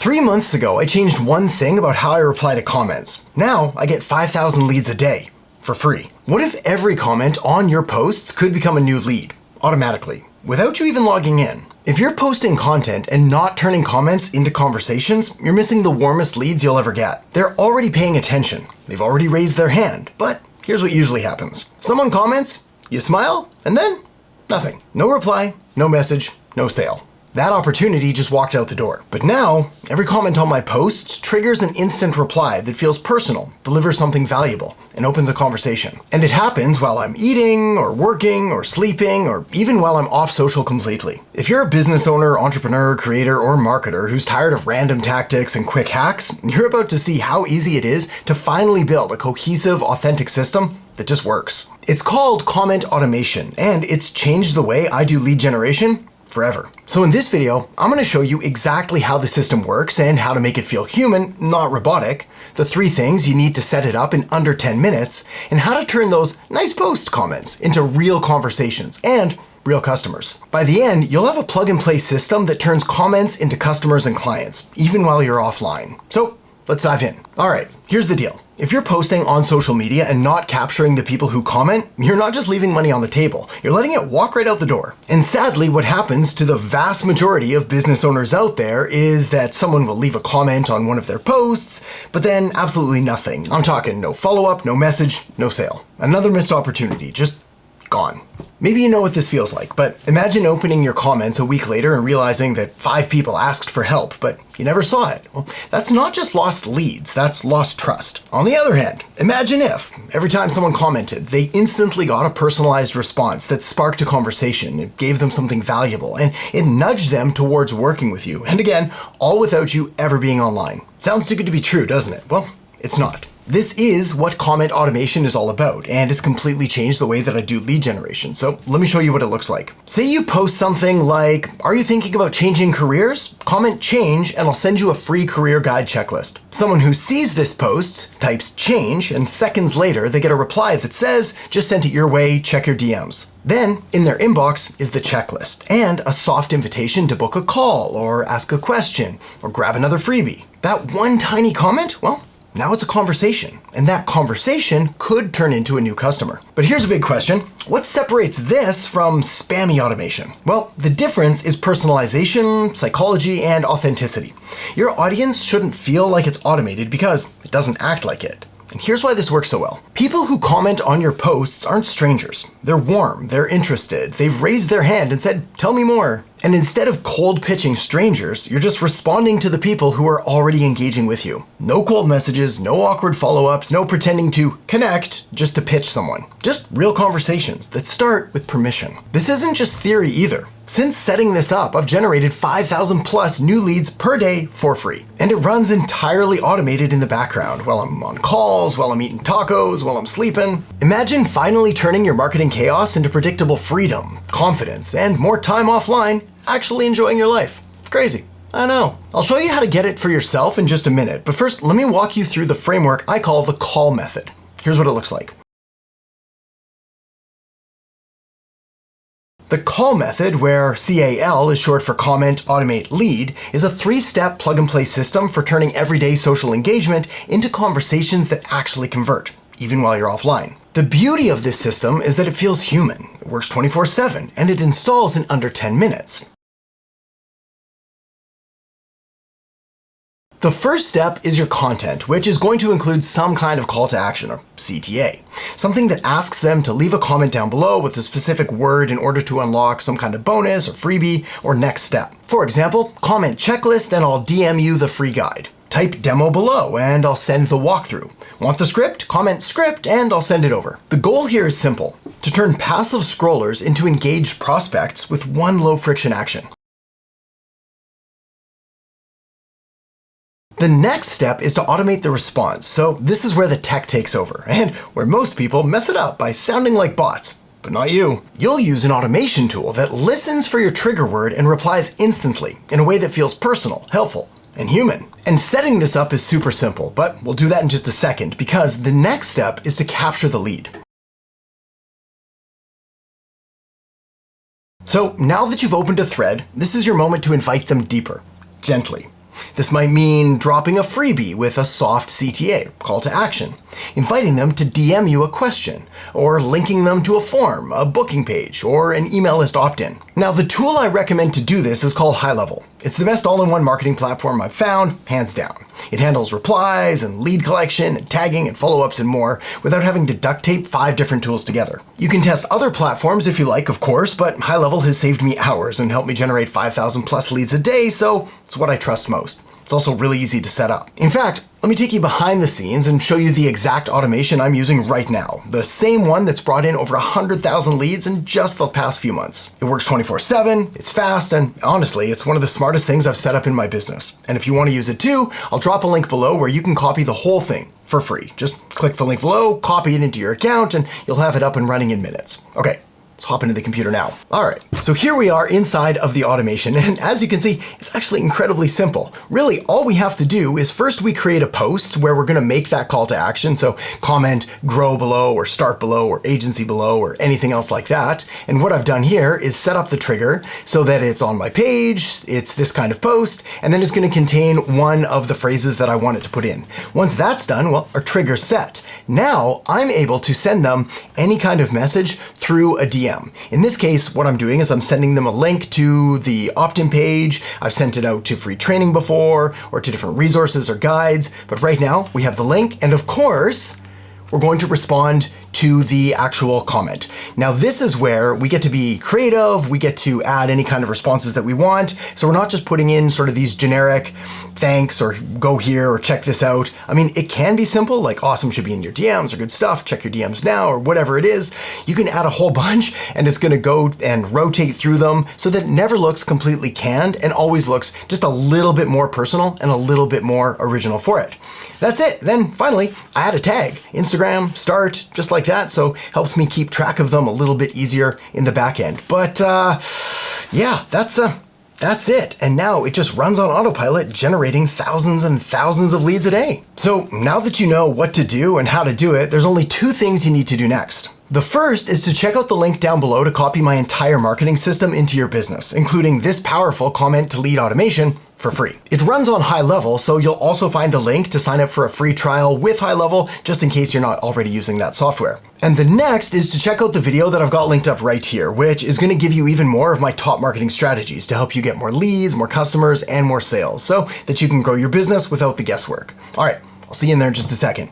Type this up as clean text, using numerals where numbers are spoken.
3 months ago, I changed one thing about how I reply to comments. Now, I get 5,000 leads a day, for free. What if every comment on your posts could become a new lead, automatically, without you even logging in? If you're posting content and not turning comments into conversations, you're missing the warmest leads you'll ever get. They're already paying attention. They've already raised their hand. But here's what usually happens. Someone comments, you smile, and then nothing. No reply, no message, no sale. That opportunity just walked out the door. But now, every comment on my posts triggers an instant reply that feels personal, delivers something valuable, and opens a conversation. And it happens while I'm eating, or working, or sleeping, or even while I'm off social completely. If you're a business owner, entrepreneur, creator, or marketer who's tired of random tactics and quick hacks, you're about to see how easy it is to finally build a cohesive, authentic system that just works. It's called comment automation, and it's changed the way I do lead generation forever. So in this video, I'm going to show you exactly how the system works and how to make it feel human, not robotic, the 3 things you need to set it up in under 10 minutes, and how to turn those nice post comments into real conversations and real customers. By the end, you'll have a plug-and-play system that turns comments into customers and clients, even while you're offline. So let's dive in. All right, here's the deal. If you're posting on social media and not capturing the people who comment, you're not just leaving money on the table, you're letting it walk right out the door. And sadly, what happens to the vast majority of business owners out there is that someone will leave a comment on one of their posts, but then absolutely nothing. I'm talking no follow-up, no message, no sale. Another missed opportunity, just gone. Maybe you know what this feels like, but imagine opening your comments a week later and realizing that 5 people asked for help, but you never saw it. Well, that's not just lost leads, that's lost trust. On the other hand, imagine if, every time someone commented, they instantly got a personalized response that sparked a conversation, it gave them something valuable, and it nudged them towards working with you. And again, all without you ever being online. Sounds too good to be true, doesn't it? Well, it's not. This is what comment automation is all about, and it's completely changed the way that I do lead generation. So let me show you what it looks like. Say you post something like, "Are you thinking about changing careers? Comment change and I'll send you a free career guide checklist." Someone who sees this post types change, and seconds later they get a reply that says, "Just sent it your way, check your DMs." Then, in their inbox is the checklist and a soft invitation to book a call or ask a question or grab another freebie. That one tiny comment, well, now it's a conversation, and that conversation could turn into a new customer. But here's a big question. What separates this from spammy automation? Well, the difference is personalization, psychology, and authenticity. Your audience shouldn't feel like it's automated because it doesn't act like it. And here's why this works so well. People who comment on your posts aren't strangers. They're warm, they're interested, they've raised their hand and said, "Tell me more." And instead of cold pitching strangers, you're just responding to the people who are already engaging with you. No cold messages, no awkward follow-ups, no pretending to connect just to pitch someone. Just real conversations that start with permission. This isn't just theory either. Since setting this up, I've generated 5,000 plus new leads per day for free. And it runs entirely automated in the background while I'm on calls, while I'm eating tacos, while I'm sleeping. Imagine finally turning your marketing chaos into predictable freedom, confidence, and more time offline, actually enjoying your life. It's crazy. I know. I'll show you how to get it for yourself in just a minute, but first let me walk you through the framework I call the C.A.L method. Here's what it looks like. The C.A.L method, where C.A.L is short for comment, automate, lead, is a 3-step plug-and-play system for turning everyday social engagement into conversations that actually convert, even while you're offline. The beauty of this system is that it feels human. It works 24/7, and it installs in under 10 minutes. The first step is your content, which is going to include some kind of call to action, or CTA. Something that asks them to leave a comment down below with a specific word in order to unlock some kind of bonus or freebie or next step. For example, comment checklist and I'll DM you the free guide. Type demo below and I'll send the walkthrough. Want the script? Comment script and I'll send it over. The goal here is simple: to turn passive scrollers into engaged prospects with one low friction action. The next step is to automate the response, so this is where the tech takes over, and where most people mess it up by sounding like bots. But not you. You'll use an automation tool that listens for your trigger word and replies instantly, in a way that feels personal, helpful, and human. And setting this up is super simple, but we'll do that in just a second, because the next step is to capture the lead. So now that you've opened a thread, this is your moment to invite them deeper, gently. This might mean dropping a freebie with a soft CTA, call to action, inviting them to DM you a question, or linking them to a form, a booking page, or an email list opt-in. Now, the tool I recommend to do this is called HighLevel. It's the best all-in-one marketing platform I've found, hands down. It handles replies and lead collection and tagging and follow-ups and more without having to duct tape 5 different tools together. You can test other platforms if you like, of course, but HighLevel has saved me hours and helped me generate 5,000 plus leads a day, so it's what I trust most. It's also really easy to set up. In fact, let me take you behind the scenes and show you the exact automation I'm using right now. The same one that's brought in over 100,000 leads in just the past few months. It works 24/7, it's fast, and honestly, it's one of the smartest things I've set up in my business. And if you want to use it too, I'll drop a link below where you can copy the whole thing for free. Just click the link below, copy it into your account, and you'll have it up and running in minutes. Okay. Let's hop into the computer now. All right, so here we are inside of the automation, and as you can see, it's actually incredibly simple. Really, all we have to do is first we create a post where we're gonna make that call to action, so comment, grow below, or start below, or agency below, or anything else like that. And what I've done here is set up the trigger so that it's on my page, it's this kind of post, and then it's gonna contain one of the phrases that I want it to put in. Once that's done, well, our trigger's set. Now, I'm able to send them any kind of message through a DM. In this case, what I'm doing is I'm sending them a link to the opt-in page. I've sent it out to free training before, or to different resources or guides, but right now we have the link, and of course, we're going to respond to the actual comment. Now, this is where we get to be creative, we get to add any kind of responses that we want, so we're not just putting in sort of these generic thanks or go here or check this out. I mean, it can be simple, like awesome should be in your DMs or good stuff, check your DMs now, or whatever it is. You can add a whole bunch, and it's gonna go and rotate through them so that it never looks completely canned and always looks just a little bit more personal and a little bit more original for it. That's it. Then finally, I add a tag, Instagram, start, just like that, so helps me keep track of them a little bit easier in the back end. But yeah, that's it. And now it just runs on autopilot, generating thousands and thousands of leads a day. So now that you know what to do and how to do it, there's only 2 things you need to do next. The first is to check out the link down below to copy my entire marketing system into your business, including this powerful comment to lead automation for free. It runs on HighLevel, so you'll also find a link to sign up for a free trial with HighLevel, just in case you're not already using that software. And the next is to check out the video that I've got linked up right here, which is gonna give you even more of my top marketing strategies to help you get more leads, more customers, and more sales, so that you can grow your business without the guesswork. All right, I'll see you in there in just a second.